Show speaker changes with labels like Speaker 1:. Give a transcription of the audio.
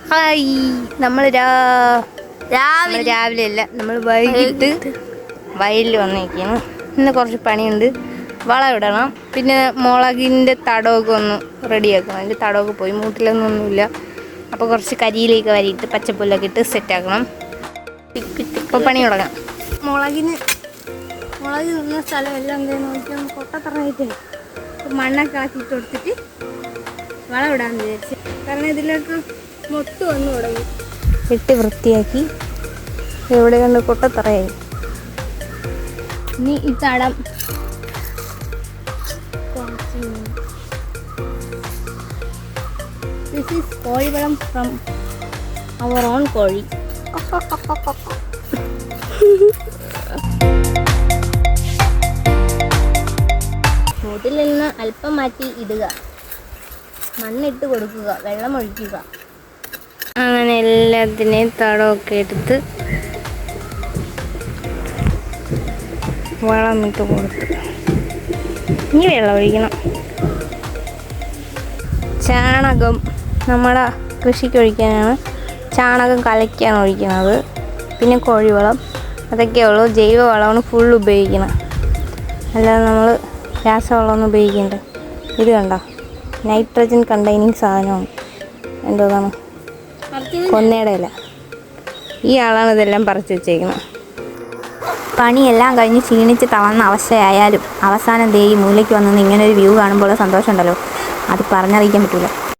Speaker 1: Hi, നമ്മൾ രാവിലെ അല്ല, നമ്മൾ വൈകിട്ട് വയലിൽ വന്നിരിക്കുന്നു. ഇന്ന് കുറച്ച് പണിയുണ്ട്. വളമിടണം, പിന്നെ മുളകിൻ്റെ തടമൊക്കെ ഒന്ന് റെഡിയാക്കണം. അതിൻ്റെ തടമൊക്കെ പോയി, മൂട്ടിലൊന്നുമില്ല. അപ്പോൾ കുറച്ച് കരിയിലേക്ക് വരിയിട്ട് പച്ചപ്പുല്ലൊക്കെ ഇട്ട് സെറ്റാക്കണം. ഇപ്പോൾ പണി തുടങ്ങാം. മുളക് നിന്ന സ്ഥലമെല്ലാം എന്താണെന്ന് നോക്കിയാൽ കൊട്ടത്തറയിട്ട് മണ്ണൊക്കെ ആക്കിയിട്ട് കൊടുത്തിട്ട് വളമിടാമെന്ന് വിചാരിച്ചു. കാരണം ഇതിലൊക്കെ മൊട്ട് വന്നു തുടങ്ങി. വെട്ടി വൃത്തിയാക്കി എവിടെ കണ്ട് കൊട്ടത്തറയായി. ഇനി ഈ തടം ദിസ് ഈസ് കോഴിവളം ഫ്രം അവർ ഓൺ കോഴി. മൂട്ടിൽ നിന്ന് അല്പം മാറ്റി ഇടുക, മണ്ണിട്ട് കൊടുക്കുക, വെള്ളം ഒഴിക്കുക. അങ്ങനെ എല്ലാത്തിനെയും തടമൊക്കെ എടുത്ത് വളമിട്ട് കൊടുത്ത് ഇനി വെള്ളം ഒഴിക്കണം. ചാണകം നമ്മുടെ കൃഷിക്ക് ഒഴിക്കാനാണ്. ചാണകം കലയ്ക്കാണ് ഒഴിക്കുന്നത്. പിന്നെ കോഴിവളം, അതൊക്കെയുള്ളൂ. ജൈവ വളമാണ് ഫുൾ ഉപയോഗിക്കണം, അല്ലാതെ നമ്മൾ രാസവളമൊന്നും ഉപയോഗിക്കണ്ട. ഇത് കണ്ടോ, നൈട്രജൻ കണ്ടെയ്നിങ് സാധനമാണ്. എന്തോന്നാണ്, കൊന്നയുടെ ഇല. ഈ ആളാണ് ഇതെല്ലാം പറിച്ചു വെച്ചേക്കുന്നത്.
Speaker 2: പണിയെല്ലാം കഴിഞ്ഞ് ക്ഷീണിച്ച് തളർന്ന അവസ്ഥയായാലും അവസാനം ദേ ഈ മൂലയ്ക്ക് വന്നു ഇങ്ങനൊരു വ്യൂ കാണുമ്പോൾ സന്തോഷമുണ്ടല്ലോ, അത് പറഞ്ഞറിയിക്കാൻ പറ്റില്ല.